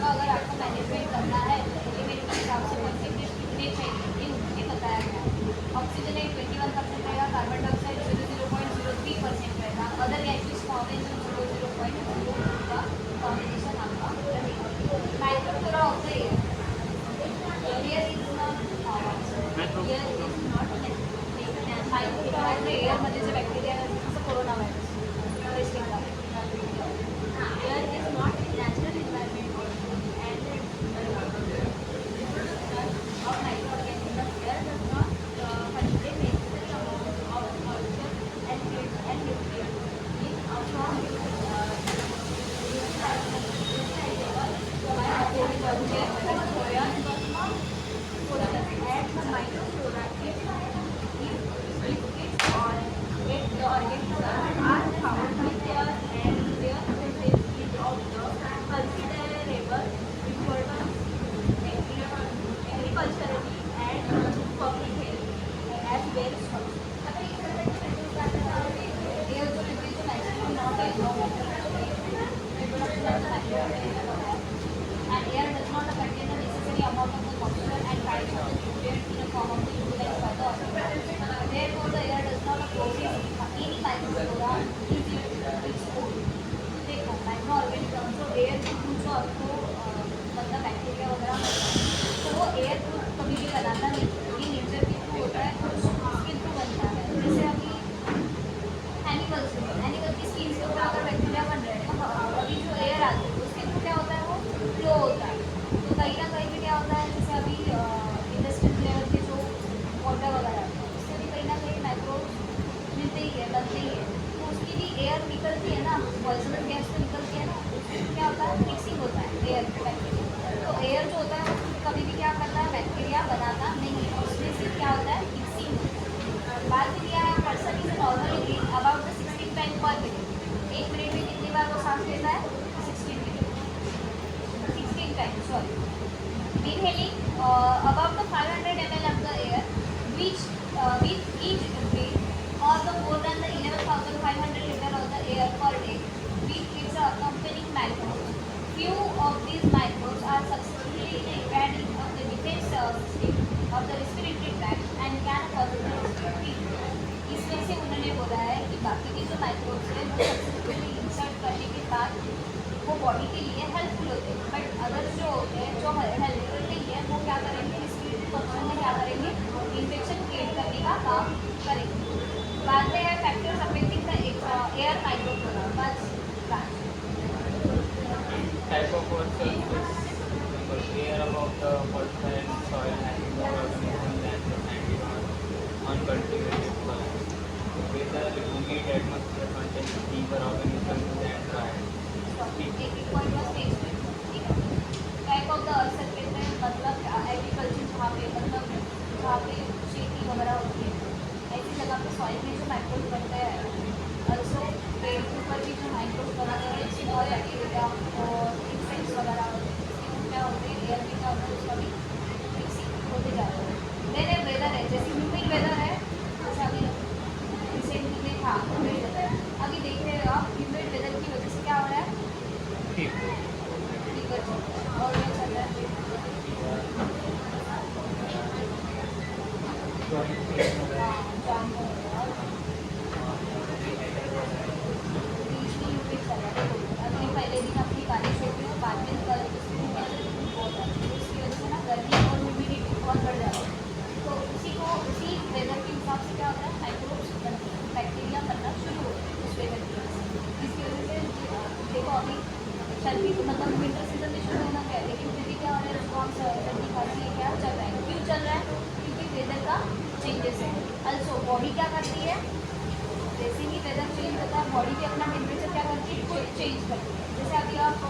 का अगर आपको मैनेजमेंट करना है तो एलिमेंट के हिसाब से परसेंटेज कितने चाहिए ये उन्होंने बताया गया है। ऑक्सीजन 21% रहेगा, कार्बन डाइऑक्साइड 0.03% रहेगा, अदर गैसेस कॉम्बिनेशन 0.02 का कॉम्बिनेशन आपका रहेगा। Microflora of the air, air is not air is not microflora of the air मध्ये जे बॅक्टेरिया जसं corona virus air is not natural environment and of microorganisms here does not contain necessary amount of moisture and nutrients in a form and the microflora if liquids or if the organisms are found with their and their presence is of the considerable importance agriculturally and public health as well. आता इकडे air जो temperature maximum not आहे and air does not contain the necessary amount of the moisture and types of the nutrients in a form of the utilized by the organism. Therefore, the air does not possess any microflora is its own. देखो micro organism जो air के through जो आपको मतलब bacteria वगैरह होता है तो वो एयर थ्रू कभी भी बनाता नहीं, ये नेचर के थ्रू होता है तो उसके थ्रू बनता है। जैसे अभी एनिमल्स की स्किन से ऊपर अगर बैक्टीरिया बन रहे हैं तो अभी जो एयर आती है उसके थ्रू क्या होता है वो फ्लो होता है। तो कहीं ना कहीं भी क्या होता है जैसे अभी इंडस्ट्रियल लेवल के जो वाटर वगैरह है उससे भी कहीं ना कहीं माइक्रो मिलते ही है, बनते ही है, तो उसकी भी एयर निकलती है ना, पॉइजनस गैस तो निकलती है ना, उसमें क्या होता है मिक्सिंग होता है एयर बैक्टीरिया। तो एयर जो होता है वो कभी भी क्या करता है बैक्टीरिया बनाता नहीं है, उसमें से क्या होता है मिक्सिंग होता है। बात में दिया है person is normally about the 16 time पर मिनट, एक मिनट में कितनी बार वो सांस लेता है 16 time sorry. Inhaling about the 500 ml of the air which with each breath or the more than the 11,500 liter of the air per day with its accompanying microbes. Few of these microbes are successfully invading of the defense system of the respiratory tract and can cause the respiratory. इसमें से उन्होंने बोला है कि बाकी के जो microbes हैं वो सक्सेसफुली इंसर्ट करने के बाद वो बॉडी के लिए हेल्पफुल होते हैं, बट अदर जो होते हैं जो हेल्पफुल नहीं है वो क्या करेंगे रिस्पिरेटरी फंक्शन में क्या करेंगे इन्फेक्शन क्रिएट करने का काम करेंगे। बाद में है factors affecting the air microflora बस type of water because air above the water and soil having more organisms than the sandy or uncultivated soil. Whether humid atmosphere contains deeper organisms than dry. Type of the earth कहते हैं मतलब agriculture जहाँ पे मतलब जहाँ पे खेती वगैरह होती है ऐसी जगह पे सॉइल में जो माइक्रोब बनते हैं ऑल्सो पेड़ के ऊपर भी जो माइक्रोब बनाते हैं और बैक्टीरिया और इंसेक्ट्स वगैरह होते हैं उसके क्या होते हैं एयर में क्या होता है उसका भी मिक्सिंग होते जाता है। देन वेदर है जैसे ह्यूमिड वेदर है जैसे अभी रिसेंटली में था अभी देख रहे हो आप ह्यूमिड वेदर की वजह से क्या हो रहा है और क्या चल रहा है अगले पहले दिन अपनी बारिश होती है बाद में कल उसकी वजह से ना गर्मी और ह्यूमिडिटी बहुत बढ़ जाती है। तो उसी वेदर के हिसाब से क्या होता है माइक्रोब्स बैक्टीरिया बनना शुरू होता है उस वेदर की वजह से। इसकी वजह से देखो अभी सर्दी मतलब विंटर सीजन में शुरू होना क्या है लेकिन फिर भी क्या हो रहा है रिस्पॉन्स सर्दी खांसी क्या चल रहा है, क्यों चल रहा है क्योंकि वेदर का चेंजेस है। अल्सो बॉडी क्या करती है जैसे ही वेदर चेंज होता है बॉडी भी अपना टेम्परेचर क्या करती है खुद चेंज करती है। जैसे अभी आप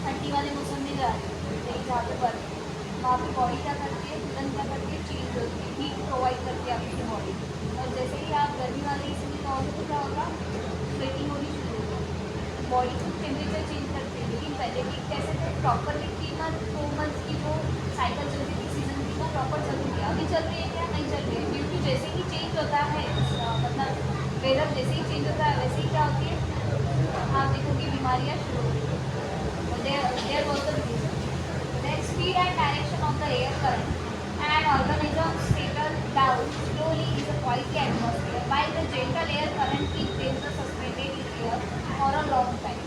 ठंडी वाले मौसम में जा रहे हैं जहाँ पे बर्फ वहाँ पे बॉडी क्या करती है तुरंत क्या करती है चेंज होती है हीट प्रोवाइड करती है अपनी बॉडी। और जैसे ही आप गर्मी वाले इसमें जाओगे तो क्या होगा स्वेटिंग होनी शुरू होगी, बॉडी टेम्परेचर चेंज करती है। लेकिन पहले भी कैसे थे प्रॉपरली 3 मंथ 2 मंथ की जो साइकिल चलती थी सीजन की वो प्रॉपर चलती थी, अभी चल रही है क्या नहीं चल रही है क्योंकि जैसे ही चेंज होता है मतलब वेदर जैसे ही चेंज होता है वैसे ही क्या होती है आप देखोगे बीमारियाँ शुरू होती है। There was the reason direction of the air current and organisms settle down slowly in the quiet atmosphere while the gentle air current keeps them suspended in air for a long time.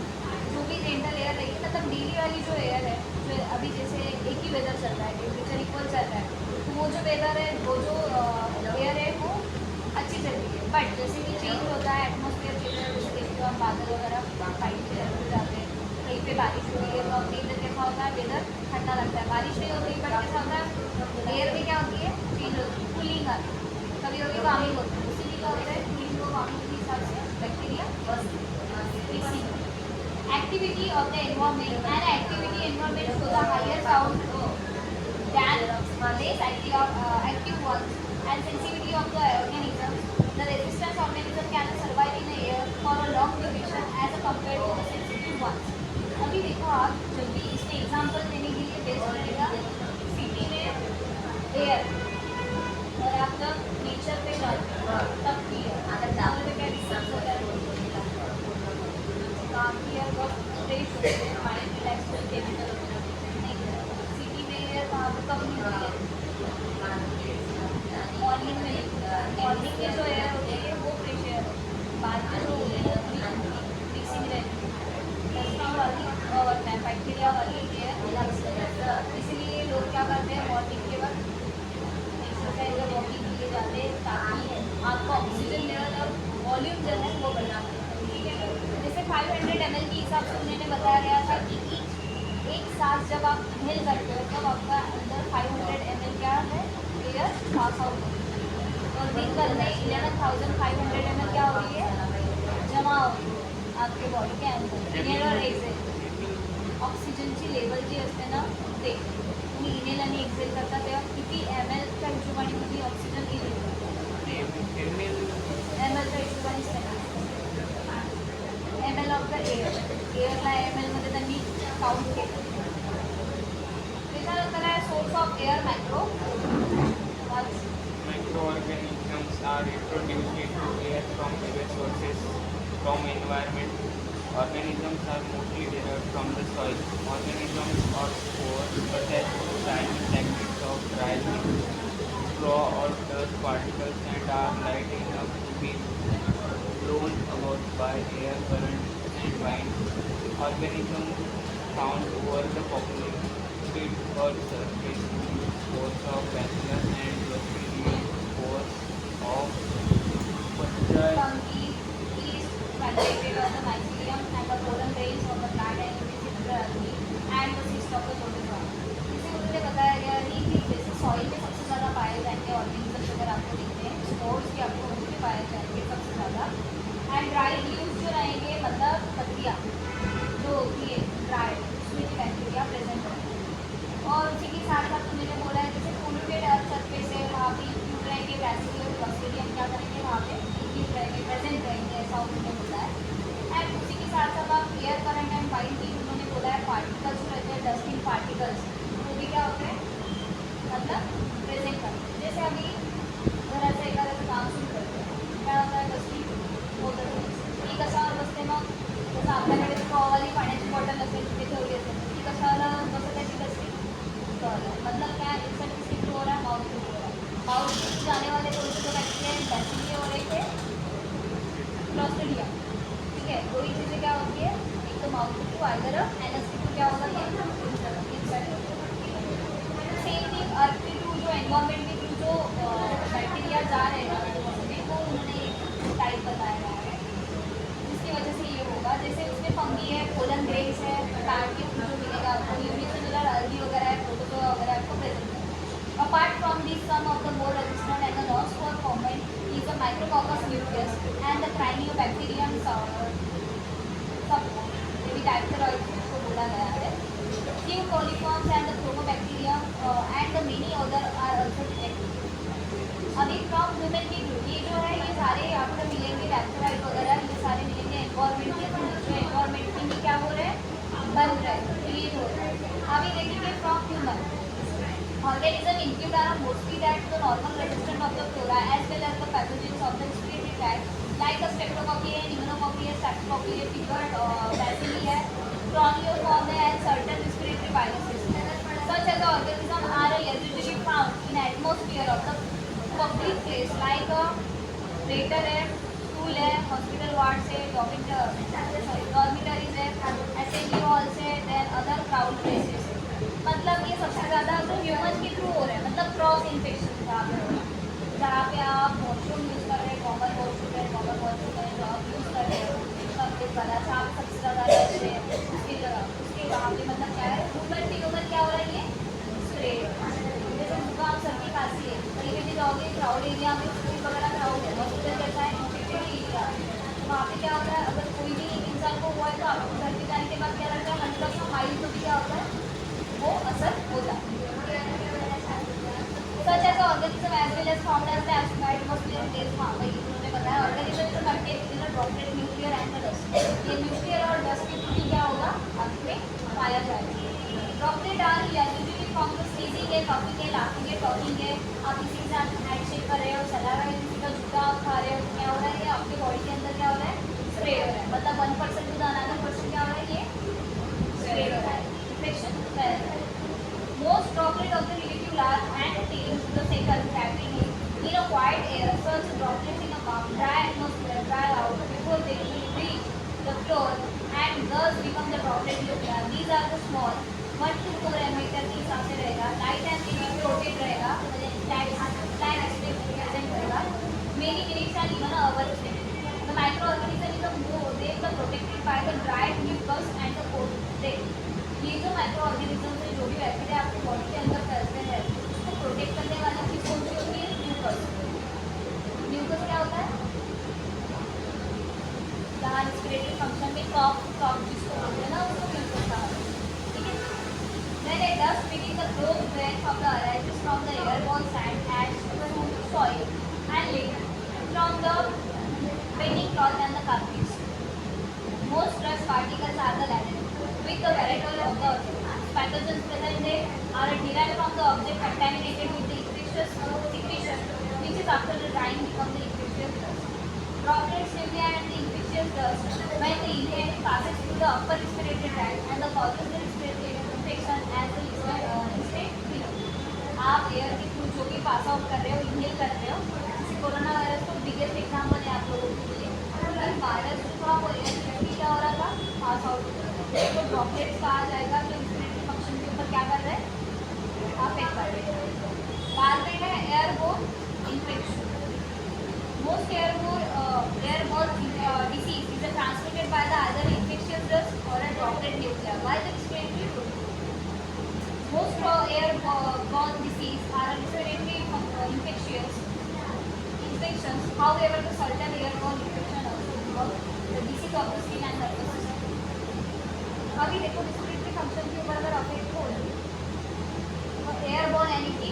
जो भी gentle air रहेगी मतलब daily वाली जो air है, जो अभी जैसे एक ही वेदर चल रहा है, टेम्परेचर इक्वल चल रहा है, तो वो जो वेदर है, वो जो एयर है वो अच्छी चल रही है. बट जैसे कि चेंज होता है, एटमोसफियर चेंज होता है, जैसे देखते हो हम बादल वगैरह फाइट हो जाते हैं, कहीं पे बारिश हो रही है तो अपने इधर कैसा होता है, वेदर ठंडा लगता है, बारिश नहीं होती बट कैसा होता है, एयर में क्या होती है, चेंज होती है, कूलिंग आती है, कभी कभी वार्मिंग होती है. उसी क्या होता है, कूलिंग और वार्मिंग के हिसाब से बैक्टीरिया बस. Activity of the environment and activity environment shows a higher sound than less active ones and sensitivity of the organisms. The resistance organism can survive in the air for a long duration as compared to the sensitive ones. अभी देखो आप, जब भी इसमें example देने के लिए best रहेगा सिटी में एयर, और आप जब नेचर पे जाते हो तब भी है, अगर टावर पे क्या डिस्टर्ब होता है, काफ़ी है बहुत फ्रेश होते हैं, माइंड रिलैक्स होते हैं, नहीं सिटी में एयर वहाँ पर कम मिलती है, मॉर्निंग में जो एयर होती है वो फ्रेश एयर, बाद में जो मिक्सिंग रहती है डस्टिंग वाली और बैक्टीरिया वाली एयर, इसलिए लोग क्या करते हैं मॉर्निंग के वक्त एक्सरसाइज और वॉकिंग के लिए जाते हैं ताकि आपका ऑक्सीजन लेवल और वॉल्यूम जो है वो बढ़ा. ठीक है, जैसे 500 ml के हिसाब से उन्होंने बताया गया था कि एक सांस जब आप इनहेल करते हो तब आपका अंदर 500 ml क्या है, एयर पास आउट होती है, और दिन भर में 11,500 ml क्या हो रही है, जमा हो रही है आपके बॉडी के अंदर. इनहेल और एक्सेल ऑक्सिजनची लेवल जी असते ना ते तुम्ही इनहेल आणि एक्सेल करता तेव्हा किती ml च्या हिशोबाने तुम्ही ऑक्सिजन इनहेल एमएलच्या हिशोबाने ml ऑफ द एअरला ml मध्ये त्यांनी काउंट केलं. त्याच्यानंतर आहे source of air micro Microorganisms are introduced into air from various sources from environment. Organisms are mostly derived from the soil. Organisms or spores such as tiny fragments of dry leaves, straw or dust particles and are light enough to be blown about by air current and wind. Organisms found over the populated earth surface include spores of bacillus and bacterial spores of fungi. fungi, yeast, cultivated of the mycelium and the pollen grains of the plant and the cyst of the protozoa. इसे उन्होंने बताया गया है कि जैसे soil में सबसे ज़्यादा पाए जाएंगे ऑर्गेनिजम्स, अगर आपको दिखते हैं स्पोर्स के आपको उनके पाए जाएंगे सबसे ज़्यादा. एंड ड्राई लीव्स जो रहेंगे मतलब पत्तियाँ जो होती है ड्राई, उसमें भी बैक्टीरिया प्रेजेंट रहते हैं. और उसी के साथ साथ उन्होंने बोला है जैसे पोल्यूटेड अर्थ सरफेस है वहाँ पे इंक्लूड रहेंगे बैक्टीरिया और बैक्टीरियम क्या करेंगे वहाँ पे इंक्लूड रहेंगे, प्रेजेंट रहेंगे, ऐसा उन्होंने बोला है. एंड उसी के साथ साथ आप एयर करंट एंड वाइंड की उन्होंने बोला है पार्टिकल्स जो रहते हैं डस्टिंग पार्टिकल्स, वो भी क्या होते हैं मतलब प्रेजेंट करते हैं. जैसे अभी घराचं एखाद्याचं काम सुरू करतो काय होतं आहे डस्टिंग होतं, ती कशावर बसते मग, जसं आपल्याकडे हवावाली पाण्याची बॉटल असेल तिथे ठेवली असेल ती कशाला बसत आहे, ती डस्टिंग मतलब क्या इंसेक्ट किसी हो रहा है, माउथ हो रहा है, माउथ से जाने वाले कौन से जो बैक्टीरिया हैं, बैक्टीरिया और एक है क्लॉस्ट्रिडियम. ठीक है, दो ही चीज़ें क्या होती है, एक तो माउथ टू आइदर एनएसटी टू क्या होगा ये इंसेक्ट. सेम थिंग अर्थ के थ्रू जो एनवायरमेंट के थ्रू जो बैक्टीरिया जा रहे हैं वो उन्होंने टाइप बताया गया है जिसकी वजह से ये होगा. जैसे उसमें फंगी है, पोलन ग्रेन्स है, प्लांट के थ्रू जो मिलेगा आपको यूनिसेलुलर अल्गी वगैरह है, प्रोटोजोआ वगैरह आपको प्रेजेंट करेगा. Apart from these, some of the more resistant and the lost for common is the Micrococcus nucleus and the Cyanobacterium ये भी डायप्टेरॉइड को बोला गया है. Few coliforms and the Chromobacterium and the many other are also detected. अभी from human की group ये जो है ये सारे आपको मिलेंगे डायप्टेरॉइड वगैरह, ये सारे मिलेंगे एनवायरमेंट के थ्रू, जो एनवायरमेंट के लिए क्या हो रहे हैं, बन रहे हैं, क्रिएट हो रहे हैं. अभी देखेंगे from human organism include are mostly that the normal resistant of the flora as well as the pathogens of the respiratory tract like the streptococci and pneumococci, staphylococcus, fever, bacilli, chroniform and certain respiratory viruses such as the organisms are usually found in atmosphere of the public place like a theater है, school है, hospital ward है, डॉर्मिटरीज है, assembly halls है, then other crowd places है। मतलब ये सबसे ज़्यादा तो ह्यूमन के थ्रू हो रहा है, मतलब क्रॉस इन्फेक्शन जहाँ पे आप वॉशरूम यूज़ कर रहे हैं, कॉमन वॉशरूम है, जो आप यूज़ कर रहे हो, सबसे ज़्यादा जहाँ पे सबसे ज़्यादा रश है उसकी जगह उसके वहाँ पे मतलब क्या है, ह्यूमन टू ह्यूमन क्या हो रहा है, ये स्प्रेड। जैसे जुकाम सर्दी खांसी है, कहीं कहीं जाओगे क्राउड एरिया में, स्कूल वगैरह क्राउड है, हॉस्पिटल जैसा है इन्फेक्टेड एरिया, वहाँ पे क्या होता है, अगर कोई भी इंसान को हुआ है तो आपको घर पे जाने के बाद क्या लगता है, 100% तो क्या होता है, वो असर होता है। Such as organism as well as found as the atmosphere is वही उन्होंने बताया, organism तो contain within a droplet nuclear and the dust। ये न्यूक्लियर और डस्ट के थ्रू क्या होगा, आपके पाया जाएगा। Droplet are usually form to sneezing है, कॉफिंग है, लाफिंग है, टॉकिंग है, आप किसी के साथ हैंडशेक कर रहे हो, चला रहे हो, किसी का जूता आप खा रहे हो, तो क्या हो रहा है, ये आपके बॉडी के अंदर क्या हो रहा है, स्प्रे हो रहा है, मतलब 1% टू द अनदर पर्सन क्या हो रहा है, ये स्प्रे हो रहा है, इन्फेक्शन फैल रहा है। Most droplet of the relative large and thin to the second trapping in a quiet air. Such droplets in a calm, dry atmosphere dry out before they reach the floor and thus become the droplet nuclei. These are the small 1 to 4 metre के हिसाब से रहेगा, light and thin protect रहेगा, time expect present रहेगा, many minutes and even hour the microorganism is the more they the protected by the dried mucus and the coat. ये जो micro organism है, जो भी बैक्टीरिया आपके बॉडी के अंदर फैलते हैं, उसको प्रोटेक्ट करने वाली चीज़ कौन सी होती है, म्यूकस। म्यूकस क्या होता है, जहाँ रेस्पिरेटरी फंक्शन में कॉफ जिसको बोलते हैं ना, उसको म्यूकस कहा है, ठीक है। Then a dust begins the close breath of the arises from the airborne sand, ash, food, soil and liquid from the bedding cloth and the carpets. Most dust particles are the lateral with the variety of the pathogens present there are derived from the object contaminated with the infectious secretion which is after the drying becomes the infectious dust. Droplets nuclei and the infectious dust when the inhaled passes through the upper respiratory tract and the causes the respiratory infection as the listed below. आप air के through जो भी pass out कर रहे हो, inhale कर रहे हो, जैसे कोरोना वायरस तो बिगेस्ट एग्जाम्पल है आप लोगों के लिए। वायरस जो था वो एयर थ्रू क्या हो रहा था, पास आउट हो रहा था, तो ड्रॉपलेट्स कहा जाएगा जो रेस्पिरेटरी फंक्शन के ऊपर क्या कर रहे हैं, अफेक्ट कर रहे हैं। बाद में है airborne infection. Most airborne disease is transmitted by the other infectious dust और a droplet nuclei by the respiratory route. Most airborne disease are respiratory infections. However, the certain airborne infection also involve the disease of the skin and nervous system. अभी देखो respiratory function के ऊपर अगर affect हो तो airborne यानी कि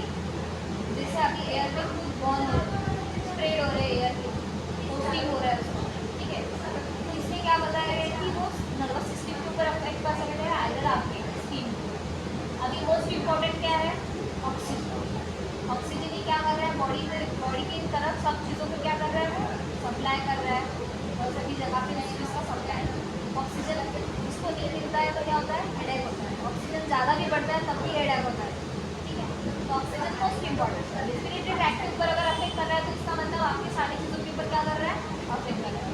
जैसे अभी एयर पे खुद बॉर्न हो रहा है, स्प्रेड हो रहे हैं एयर के, पोस्टिंग हो रहा है उसको, ठीक है। तो इसमें क्या बताया गया है कि वो नर्वस सिस्टम के ऊपर अफेक्ट कर सकते हैं, आइदर आपके स्किन। अभी मोस्ट इम्पॉर्टेंट क्या है, ऑक्सीजन। ऑक्सीजन ही क्या कर रहा है, बॉडी की तरफ सब चीज़ों को क्या कर रहा है, वो सप्लाई कर रहा है, और सभी जगह पे नहीं इसका सप्लाई। ऑक्सीजन इसको नहीं मिलता है तो क्या होता है, हेडेक होता है। ऑक्सीजन ज़्यादा भी बढ़ता है तब भी हेडेक होता है, ठीक है। तो ऑक्सीजन मोस्ट इम्पॉर्टेंट है। रेस्पिरेटरी ट्रैक्ट के ऊपर अगर अफेक्ट कर रहा है तो इसका मतलब आपकी सारी चीज़ों के ऊपर क्या कर रहा है, अफेक्ट कर रहा है।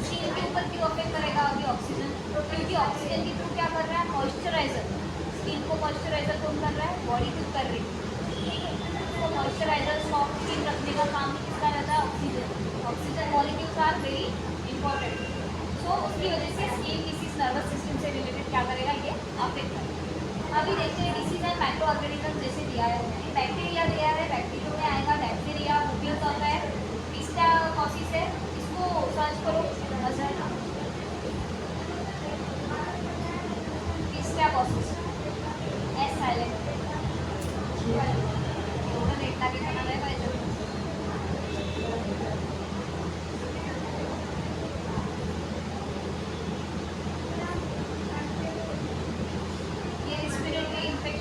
स्किन के ऊपर क्यों अफेक्ट करेगा अभी ऑक्सीजन, क्योंकि ऑक्सीजन के थ्रू क्या कर रहा है, मॉइस्चराइजर। स्किन को मॉइस्चराइजर कौन कर रहा है, बॉडी खुद कर रही है, ठीक है। तो मॉइस्चराइजर सॉफ्ट स्किन रखने का काम किसका रहता है, oxygen. Oxygen molecules are very important, so उसकी वजह से स्किन किसी नर्वस सिस्टम से रिलेटेड क्या करेगा, ये अफेक्ट करेगा। अभी देखते हैं डिसीज एंड माइक्रो ऑर्गेनिज्म जैसे दिया है, बैक्टीरिया दिया है, बैक्टीरिया में आएगा बैक्टीरिया, बुबियस होता है, पिस्टाकॉसिस है, इसको सर्च करो पिस्टाकॉसिस एस साइलेंट नेट लागे बनायला पाहिजे। ये रेस्पिरेटरी इन्फेक्शन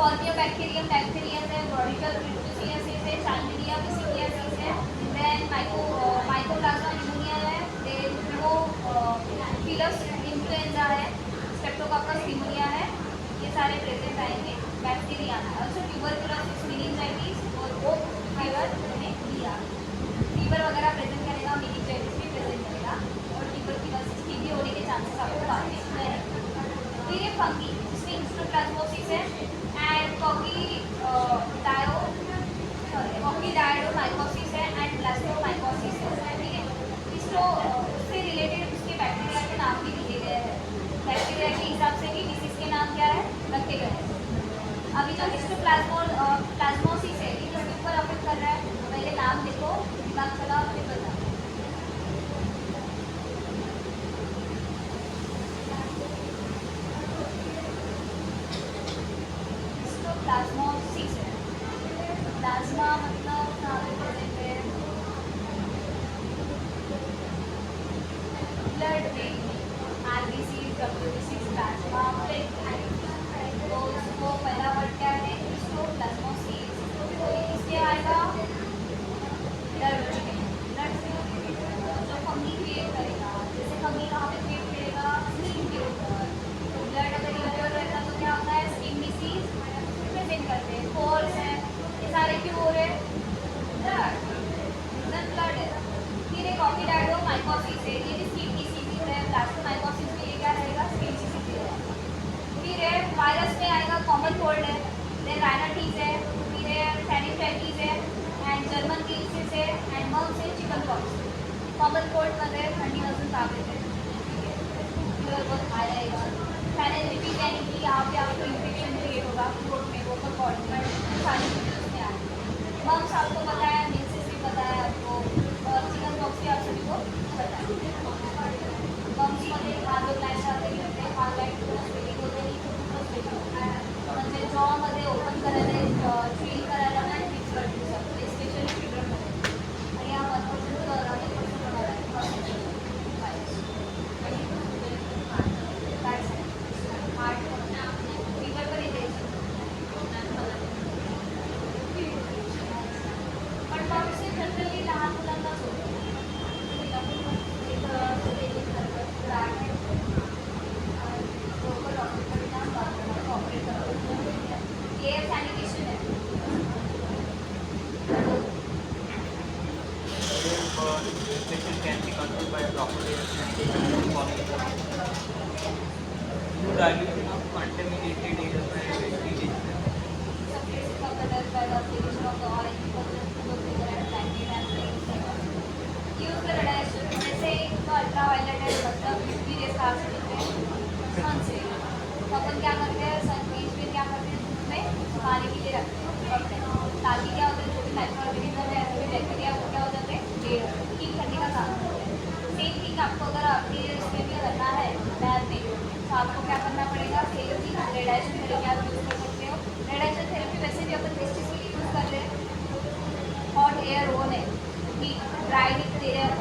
Scorpiobacterium bacterium है, Bordetella brucellosis है, Chalmidia vesiculosis है, then Mycoplasma pneumonia है, then Haemophilus influenza है, Streptococcus pneumonia है, ये सारे प्रेजेंट आएंगे बैक्टीरिया में। also tuberculosis, meningitis और ओक फीवर में दिया फीवर वगैरह प्रेजेंट करेगा, meningitis भी प्रेजेंट करेगा और ट्यूबरक्यूलोसिस टीबी होने के चांसेस आपको बाद में रहेंगे। फिर ये फंगी जिसमें हिस्टोप्लाज्मोसिस है एंड कॉकीडायोमाइकोसिस है एंड ब्लास्टोमाइकोसिस है, ठीक है। उससे रिलेटेड उसके बैक्टीरिया के नाम भी दिए गए हैं, बैक्टीरिया के हिसाब से भी डिसीज के नाम क्या है रखे गए हैं। अभी जो हिस्टोप्लाज्मोसिस है ये किसके ऊपर अफेक्ट कर रहा है, पहले नाम देखो, दिमाग चला फिर बताओ। प्लाज्मोसिस है, प्लाज्मा मतलब कहाँ पे प्रेजेंट है, ब्लड में आरबीसी डब्ल्यूबीसी प्लाज्मा तो उसको पहला वर्ड क्या है हिस्टोप्लाज्मोसिस, तो इसके आएगा ब्लड जो फंगी क्रिएट करेगा, जैसे फंगी कहाँ पे क्रिएट करेगा स्किन के ऊपर, तो ब्लड अगर इरेगुलर रहता तो क्या होता है स्किन डिसीज प्रेजेंट करते हैं। कोर्स है, ये सारे क्यों हो रहे हैं ब्लड है। फिर एक कॉकीडायोमाइकोसिस है, ये भी स्किन डिसीज है, ब्लास्टोमाइकोसिस भी ये क्या रहेगा स्किन डिसीज रहेगा। फिर है वायरस में आएगा कॉमन कोल्ड है, देन राइनाइटिस है, फिर है फेनिक्टाइटिस है एंड जर्मन केसेस है एंड मम्स है चिकन पॉक्स। कॉमन कोल्ड मतलब ठंडी वजन ताप है, फीवर बहुत हाई रहेगा। फेनिक्टाइटिस यानी कि यहाँ पे आपको इन्फेक्शन क्रिएट होगा थ्रोट में, वोकल कॉर्ड में, सारी चीज़ें उसमें आएंगी। मम्स आपको पता है, मेंसेस भी पता है आपको, और चिकन पॉक्स भी आप सभी को पता है। मम्स मध्ये हार्ट ग्लॅन्ड आलेली होते, हार्ट ग्लॅन्ड स्वेलिंग होते, म्हणजे जॉमध्ये ओपन करायला फील करायला नाही फिक्स करते शकतो, स्पेशली चिल्ड्रनमध्ये आणि हा 1% होणार आहे हार्ट फीवर पण येते पण मग से जनरली लहान मुलांनाच होतं, एयर सैनिटेशन है। Infection can be controlled by proper air sanitation following dilution of contaminated air by ventilation. Ultraviolet है मतलब यूवी रेस आ सकते हैं सन से, तो अपन क्या करते हैं सन बीच में क्या करते हैं धूप में पानी के लिए रखते हैं ताकि क्या होता है जो भी माइक्रो ऑर्गेनिज्म है जो भी बैक्टीरिया वो क्या हो जाते हैं ठीक करने का काम करते हैं। सेम थिंग आपको अगर अपनी इसमें भी करना है लैब में तो आपको क्या करना पड़ेगा, सेम थिंग रेडिएशन थेरेपी आप यूज़ कर सकते हो। रेडिएशन थेरेपी वैसे भी अपन किस चीज़ के लिए यूज़ कर रहे हैं, हॉट एयर ओन है हीट ड्राई हीट दे रहे हैं,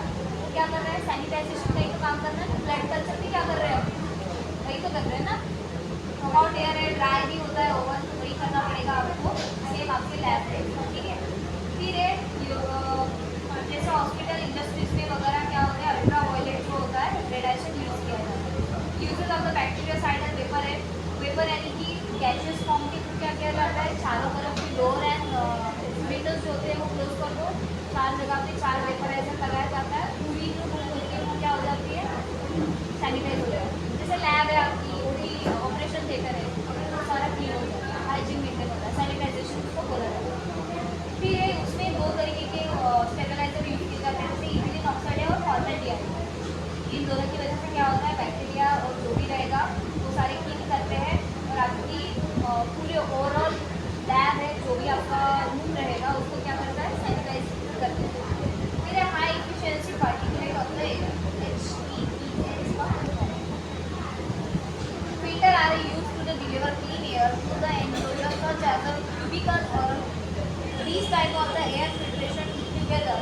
क्या कर रहे हैं सैनिटाइजेशन का ही तो काम करना है। ब्लड कल्चर भी क्या कर रहे हो वही तो कर रहे हैं ना, तो हॉट एयर है ड्राई भी होता है ओवन, तो वही करना पड़ेगा आपको, सेम आपके लैब है, ठीक है। फिर है जैसे हॉस्पिटल इंडस्ट्रीज में वगैरह क्या होता है अल्ट्रा वायलेट जो होता है रेडिएशन यूज़ किया जाता है। Usages of the bactericidal vapour है, वेपर यानी कि गैसेस फॉर्म के थ्रू क्या किया जाता है, चारों तरफ की डोर एंड विंडोज जो होते हैं वो क्लोज कर दो, चार जगह पे चार वेपराइजर लगाया जाता है, पूरी जो रूम होती है वो क्या हो जाती है सैनिटाइज हो जाए। जैसे लैब है आपकी, पूरी ऑपरेशन थिएटर है, वो सारा क्लीन हो जाता है, हाइजीन मेंटेन होता है, सैनिटाइजेशन उसको बोला जाता है। फिर ये उसमें दो तरीके के स्टेबलाइजर यूज किए जाते हैं, जैसे इथिलीन ऑक्साइड है और फॉर्मेल्डिहाइड। इन दोनों की वजह से क्या होता है बैक्टीरिया और जो भी रहेगा वो सारे क्लीन करते हैं और आपकी पूरे ओवरऑल लैब है जो भी आपका रूम रहेगा उसको क्या करता है सैनिटाइज करते हैं। फिर हाई एफिशिएंसी पार्टिकुलेट होता है filter are used to deliver clean air to the enclosure such as a cubicle or these type of the air filtration together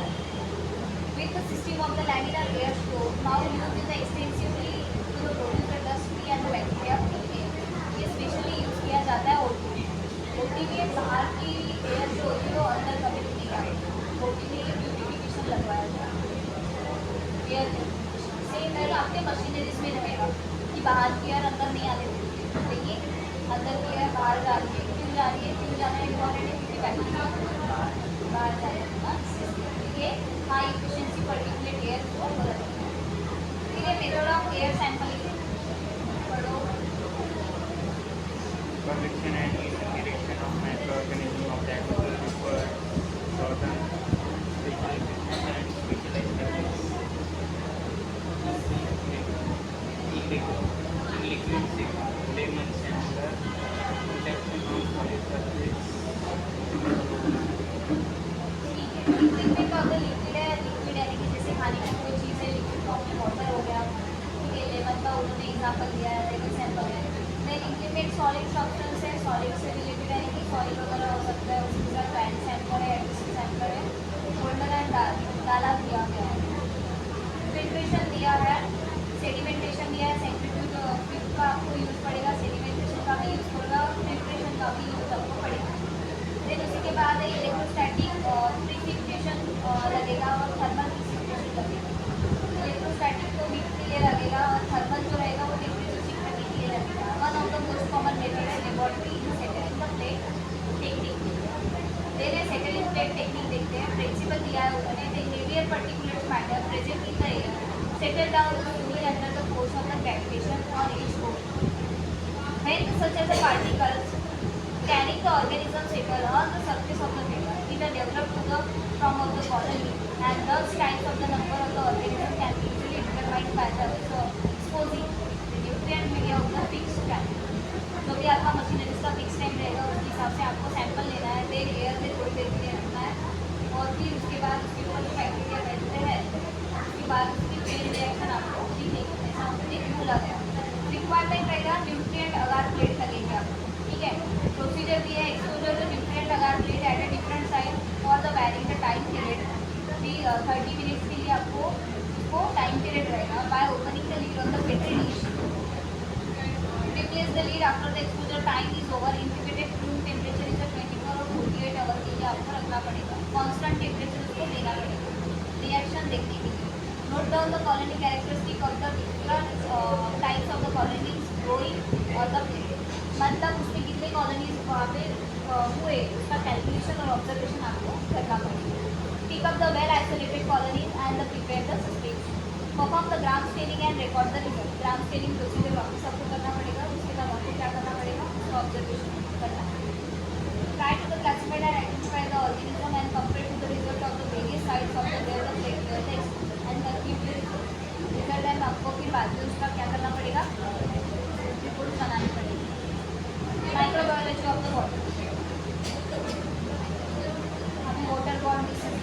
with the system of the laminar air flow now used in the extensively to the produce the dust free and the bacteria free air। ये specially use किया जाता है OT liquid lemon chamber, protection on solid surface. ठीक है, liquid में तो अगर liquid है, लिक्विड यानी कि जैसे खाने की कोई चीज़ है, लिक्विड फॉर्म में वाटर हो गया, ठीक है, लेमन का उन्होंने एग्जाम्पल दिया है, लेमन सैंपल है। देन इंप्लीमेंट सॉलिड सब्सटेंस है, सॉलिड से रिलेटेड यानी कि सॉलिड वगैरह हो सकता है, उसके साथ पैन सैंपल है, एडिसिव सैंपल है, होल्डर एंड डाला दिया गया है, फिल्ट्रेशन दिया है, सेडिमेंटेशन दिया है, सेंट्रीफ्यूज का आपको यूज़ पड़ेगा, सेडिमेंटेशन का भी यूज़ पड़ेगा और फिल्ट्रेशन का भी यूज़ आपको पड़ेगा। देन उसी के बाद इलेक्ट्रोस्टैटिक प्रिसिपिटेशन लगेगा और थर्मल प्रिसिपिटेशन लगेगा। इलेक्ट्रोस्टैटिक तो हीट के लिए लगेगा और थर्मल जो रहेगा वो टेम्परेचर चेक करने के लिए लगेगा। One of the most common method है laboratory settle in the plate technique. Then settle in plate technique देखते हैं। प्रिंसिपल दिया है उन्होंने, the heavier particular matter present in the air settle down slowly under the force of the gravitation on its own. When such as the particles carrying the organism settle on the surface of the paper, it are developed to the from of the colony, and thus times of the number of the organism can be easily determined by the exposing the nutrient media of the fixed time. जो भी आपका machinery का fix time रहेगा उसके हिसाब से आपको sample लेना है, देन एयर में थोड़ी देर के लिए रखना है और फिर उसके बाद उसके ऊपर जो बैक्टीरिया बैठते हैं उसके बाद उसकी चेन रिएक्शन आपको दिखेगी। ऐसा हमने बोला गया। रिक्वायरमेंट रहेगा न्यूट्रिएंट अगार प्लेट लगेंगे आपको, ठीक है। प्रोसीजर भी है exposure to nutrient agar plate at a different side for the varying the time period. 30 minutes के लिए आपको वो टाइम पीरियड रहेगा by opening the lid on the petri dish. Replace the lid after the exposure time is over. Incubated room temperature is 24 और 48 our के लिए आपको रखना पड़ेगा। Constant temperature उसको देना पड़ेगा। Reaction देखने के लिए। Note down the colony characteristic of the different types of the colonies growing or the plate. मतलब उसमें कितने colonies वहाँ पे हुए उसका calculation और observation आपको करना पड़ेगा। Pick up the well isolated colonies and prepare the suspension. Perform the gram scaling and record the result. Gram scaling procedure वापस आपको करना पड़ेगा, उसके बाद आपको क्या करना पड़ेगा, उसका ऑब्जर्वेशन करना पड़ेगा। Try to the classify and identify the organism and compare to the result of the various sites of the where the plate where the and keep the result and आपको फिर बाद में उसका क्या करना पड़ेगा, रिपोर्ट बनानी पड़ेगी। माइक्रोबायोलॉजी ऑफ द वाटर, हमें वाटर बॉर्न डिसीज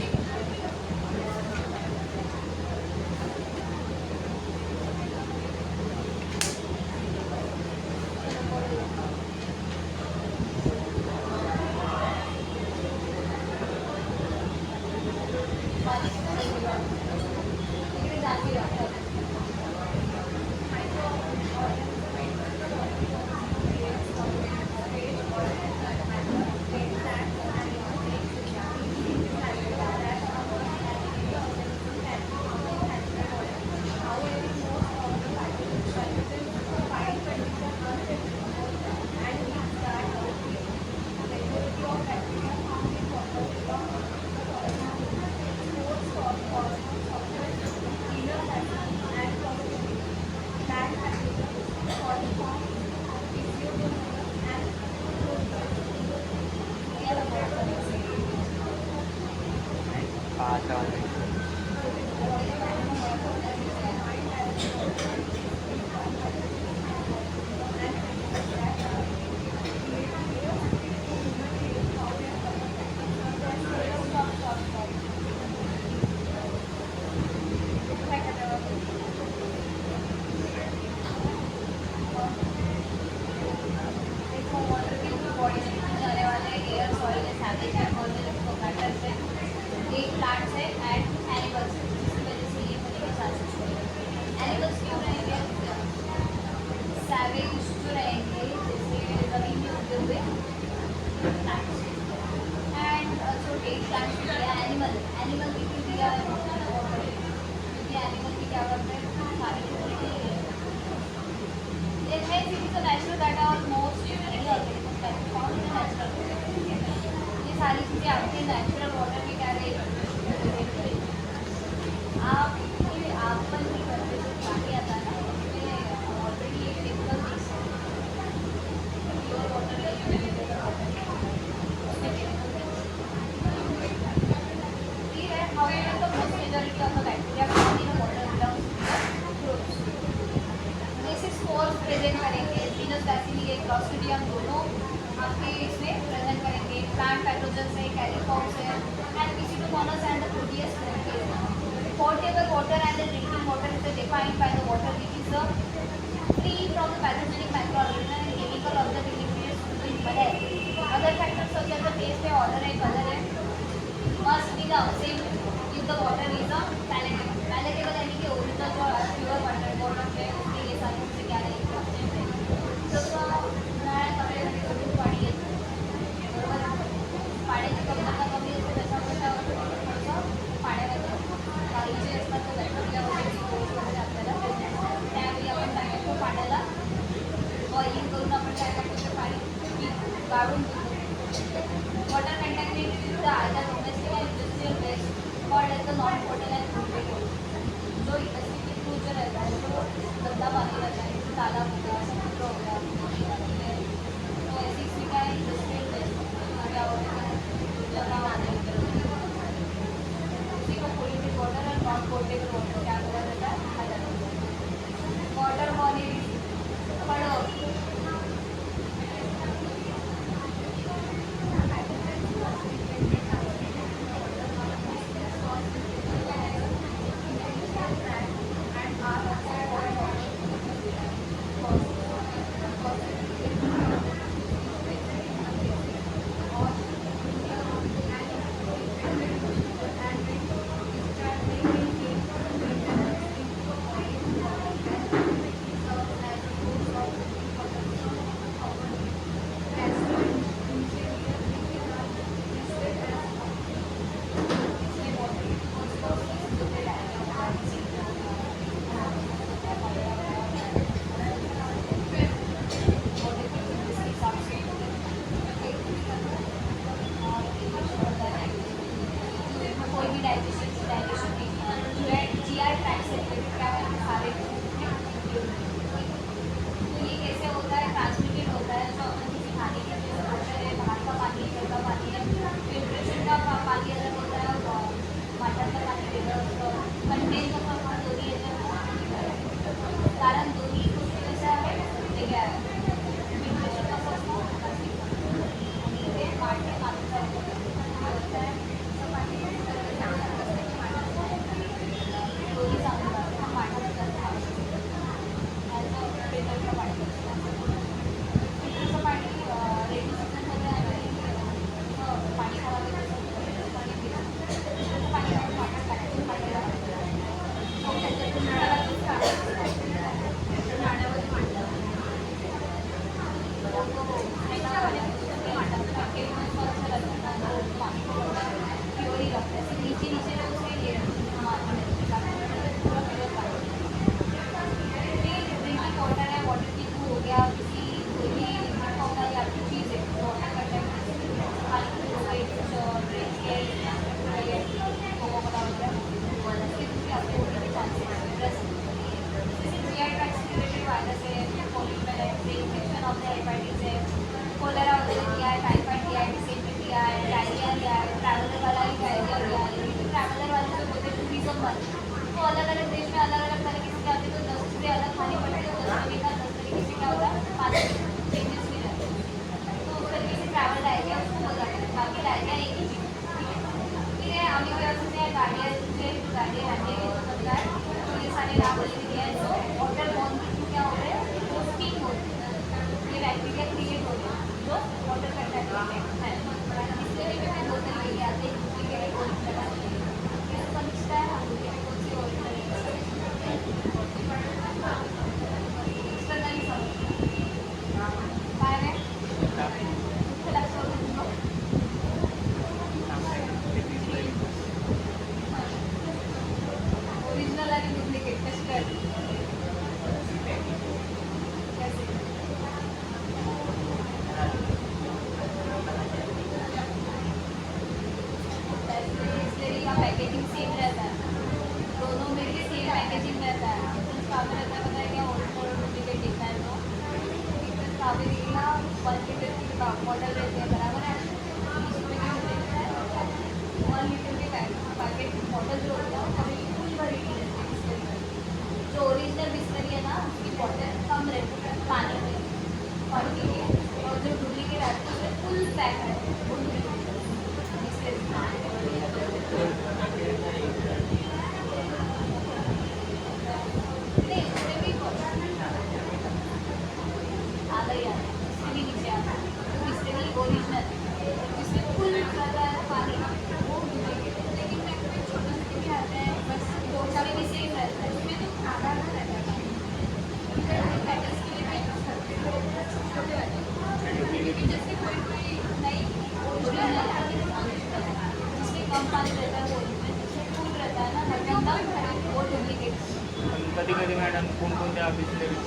सारी चीज़ें आपके नेचुरल वाटर में क्या रहेगी, आप पर भी करते जो पानी आता है ना उसमें ऑलरेडी एक केमिकल मिक्स है, प्योर वाटर उसमें केमिकल ठीक है। However the most majority of the bacteria water belongs to the present करेंगे, जीनस बैसिलिया क्लॉस्ट्रिडियम दोनों आपके इसमें प्रेजेंट करेंगे, प्लांट पैथोजेंस है, कैलिफॉर्म्स है, and Pseudomonas and the Proteus portable water and the drinking water is defined by the water which is free from the pathogenic microorganism and chemical of the deleterious है. Other factors such as the taste है, odor है, color है, must be the same if the water is a palatable. Palatable यानी कि original जो pure water bottle है उसके ये सारे से क्या रहेंगे ऑप्शन है. तो उन्हाळ्यात आपल्याकडे गढूळ पाणी येतं बरोबर. पाण्याची कमतरता कमी असते त्याच्यामुळे थोडंसं पाण्यामध्ये काही जे असतात ते बॅक्टेरिया वगैरे स्टोर्स वगैरे आपल्याला त्यावेळी आपण काय करतो पाण्याला बॉइलिंग करून आपण काय करतो ते पाणी गाळून घेतो. Water contaminated with the either domestic and industrial waste called as the non portable and treated. जो इंडस्ट्री के थ्रू जो रहता है जो गंदा पानी रहता है जैसे तालाब हो गया, समुद्र हो गया, तो ऐसी इसमें क्या है इंडस्ट्रियल वेस्ट क्या होता है जमा होने उसी को पोल्यूटेड वाटर और नॉन पोर्टेबल वाटर क्या हुआ रहता है आ जाता है. वाटर बॉडी पढ़ो कोई भी डाइजेशन GI ट्रैक्ट से रिलेटेड क्या है सारे. तो ये कैसे होता है ट्रांसमिटेड होता है जो अपन किसी खाने की चीज़ खाते हैं बाहर का पानी घर का पानी है फिल्ट्रेशन का पानी अलग होता है और वाटर का पानी वेगळं असतं. कंटेन का प्रमाण दोन्ही याच्यात कारण दोन्ही गोष्टी कशा आहेत वेगळ्या आहेत. फिल्ट्रेशन कसं असतं आणि ते पाणी मागचं होतं आहे असं पाणी दोन्ही चांगलं लागतं पाण्याला जास्त आवश्यक फिल्टरचं पाणी फिल्टरचं पाणी रेनी सीझनमध्ये आणि पाणी खराब येत असेल पाणी फिल्टरचं पाणी आपण वाटत टाकायचं पाण्याला त्याच्यातून पाण्यामध्ये मांडलं प्योरी रखते हैं नीचे नीचे ना उसके ये ड्रिंकिंग वाटर है वाटर की हो गया किसी कोई भी होगा या आपकी चीज़ है वाटर कंटेंट खाली हो गई ड्रिंक है कोको कोला हो गया इसके आपको होने के चांसेस जैसे GI ट्रैक्ट से रिलेटेड वायरस है पॉल्यूशन है इन्फेक्शन ऑफ द हेपेटाइटिस है कोलेरा वगैरह दिया है टाइफाइड दिया है डिसेंट्री दिया है डायरिया दिया है ट्रैवलर वाला ही डायरिया दिया है. ट्रैवलर वाले जो होते हैं टूरिज्म वाले तो अलग अलग देश में अलग अलग तरीके से जाते तो 10 से अलग खाने पड़ते हैं 10 तरीके का 10 तरीके से क्या होता है 5 चेंजेस भी रहते हैं तो उस तरीके से ट्रैवल डायरिया उसको हो जाता है. बाकी डायरिया एक ही चीज़ ठीक है. आम्ही व्यवस्थित गाड़ियाँ से गाड़ियाँ रहने हो सकता है तो ये सारे नाम बोले दिए हैं जो वाटर बॉर्न के थ्रू क्या होते हैं वो स्टीम होते हैं ये बैक्टीरिया क्रिएट होते हैं जो वाटर कंटेमिनेटेड है. इसलिए भी मैं 2 तरीके के आते हैं दूसरी के कोई लगाते हैं इसको निष्ठा है हम दूसरे कौन सी और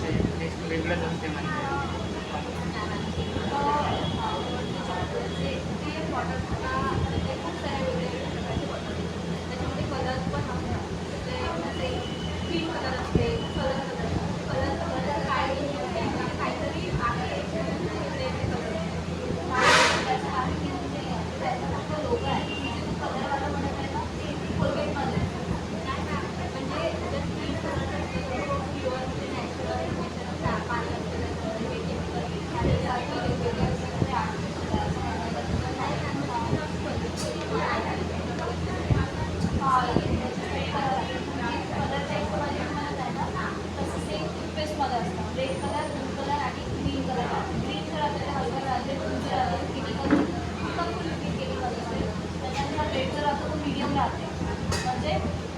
वेगळंच असते म्हणजे ते प्रॉडक्टला म्हणजे खूप साऱ्या वेगवेगळ्या प्रकारचे बॉटल त्याच्यामध्ये कलर पण असतात म्हणजे ग्रीन कलर असते कलर कलर कलर काहीतरी आहे त्याचं आहे की म्हणजे त्याचा फक्त लोगो आहे म्हणजे तो कलरवाला म्हणत आहे ना ते कोलगेटमध्ये म्हणजे जर ग्रीन कलरचा असतो तो प्युअर म्हणजे नॅचरल पाणी असतं त्याच्यामध्ये केमिकल आणि बाकी वेगवेगळे असं ते आर्टिफिशियल असं कलरच्या हिशोबाने म्हणत आहे ना तसं सेम टूथपेस्टमध्ये असतं रेड कलर ब्लू कलर आणि ग्रीन कलर ग्रीन जर आपल्याला हलकं राहते ब्लू जर राहते केमिकल फुल केमिकल असते त्याच्यानंतर रेड जर राहतो तो मीडियम राहते म्हणजे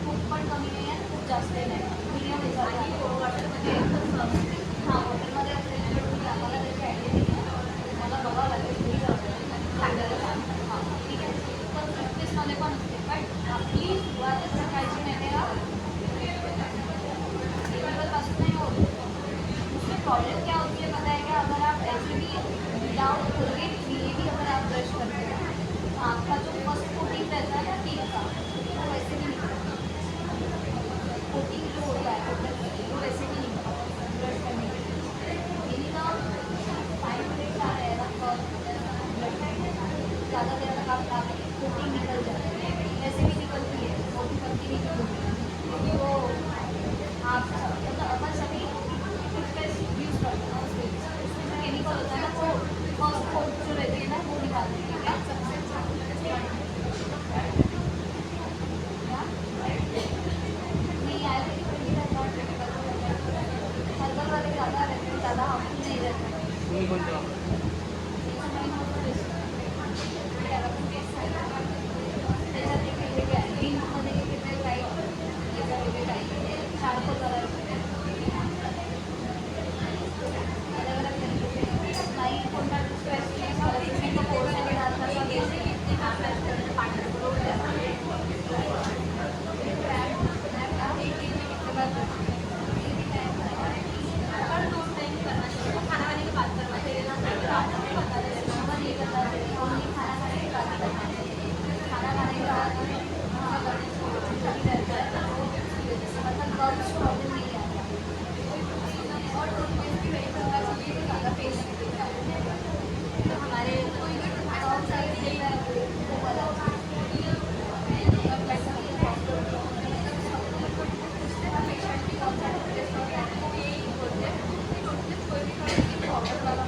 खूप पण कमी नाही आहे खूप जास्त नाही मीडियम याच्यावर वॉटरमध्ये हां वॉटरमध्ये असलेले तुम्ही आम्हाला त्याची आयडिया नाही आहे मला बघावं लागेल तुम्ही सांगायला सांगता हां ठीक आहे पण टूथपेस्टमध्ये पण असते बट आपली सुरुवातच सकाळची माहिती आहे का केमिकलपासून नहीं होती उसमें प्रॉब्लम क्या होती है पता है क्या अगर आप ऐसे भी विदाउट कोलगेट लिए भी अगर आप ब्रश करते हैं तो आपका जो फर्स्ट कोटिंग रहता है ना टीथ का वो वैसे भी निकलता है कोटिंग जो होता है वो वैसे भी निकलता है ब्रश करने के लिए इन द 5 मिनट्स आ रहे हैं ज़्यादा देर तक आप कोटिंग निकल जाती है वैसे भी निकलती है मोटी पत्ती निकलती है क्योंकि वो आप मतलब अपन सभी टूथपेस्ट यूज़ करते हैं उसमें जो केमिकल होता है ना वो फर्स्ट कोट जो रहती है ना वो निकालती है क्या सबसे नहीं आए थे हर्बल वाले ज़्यादा रहते हैं ज़्यादा हार्मफुल नहीं रहते तुम्ही कोणते वापरता? त्याच्यात एक वेगवेगळे आहे ग्रीनमध्ये एक वेगळे लाईट याचा वेगळे लाईट शार्प कलर अलग अलग तरीके से लाईट कोणता स्ट्रेस यूज करायचं मी तो कोर्स आणि डान्सचा बेसिक खाना खाने के बाद करना चाहिए ना ये करना चाहिए और नहीं खाना खाने के बाद खाना खाने के बाद सही रहता है मतलब गर्ल्स प्रॉब्लम नहीं आता और टूथपेस्ट भी वही प्रकार की तो ज़्यादा पेस्ट देता है तो हमारे टॉप साइड देता है वो वाला पेशेंट की कौन सा टूथपेस्ट होता है वो यही बोलते हैं कि टूथपेस्ट कोई भी प्रॉब्लम वाला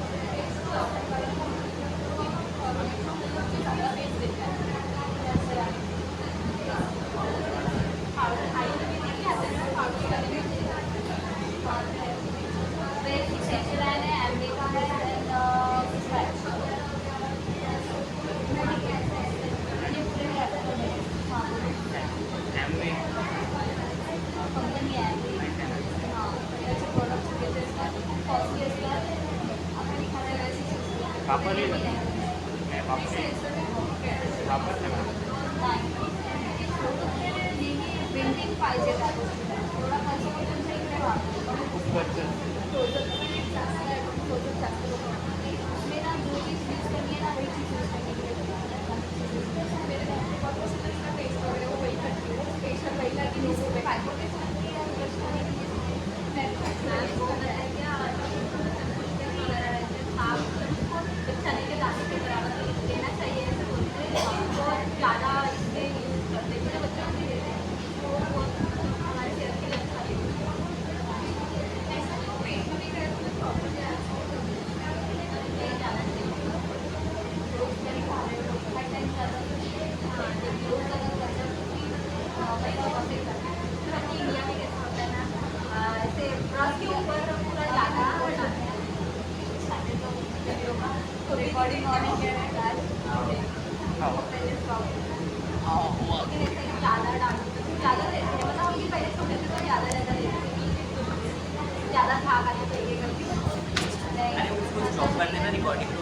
ज़्यादा पेस्ट देता है पाउडर आई भी नहीं आते हैं पाउडर करने फिर सेंचुराइन है एमडी का है एंड ये पूरे में आता है हाँ Amway, कंपनी है हाँ त्याचे प्रोडक्ट्स वगैरे असतात खूप कॉस्टली असतात आपण एखाद्या वेळेस वापरली का? नाही वापरली. वापरते का? नेहमी पेंटिंग पाहिजे त्या गोष्टीला थोडा खर्च पण तुमच्या इकडे वापरतो खूप खर्च. जास्त आहे प्रोजेक्ट जास्त लोक उसमें ना जो चीज़ यूज़ करनी है ना वही चीज़ यूज़ करने के लिए मेरे घर के पास इसका टेस्ट वगैरह वो वही करती हूँ स्पेशल वही लगी लोगों पे फाइबर के साथ चने के दाने के बराबर लेना चाहिए ऐसे बोलते हैं और ज़्यादा इससे यूज़ करते हैं बच्चों को भी देते हैं तो वो हमारी सेहत के लिए अच्छा है ऐसा जो पेट में भी करे तो प्रॉब्लम नहीं जाना चाहिए रोज़ मेरी खाने हर टाइम ज़्यादा रोज़ अगर बच्चा पैसा वापस करना है तो इंडिया में कैसा होता है ना ऐसे ब्रश के ऊपर पूरा ज़्यादा हो जाता है तो रिकॉर्डिंग ऑन है ज़्यादा डांस ज़्यादा देते हैं मतलब उनकी पहले छोटे से तो ज़्यादा देते ज़्यादा खा खाने चाहिए करके अरे उसको स्टॉप कर देना रिकॉर्डिंग.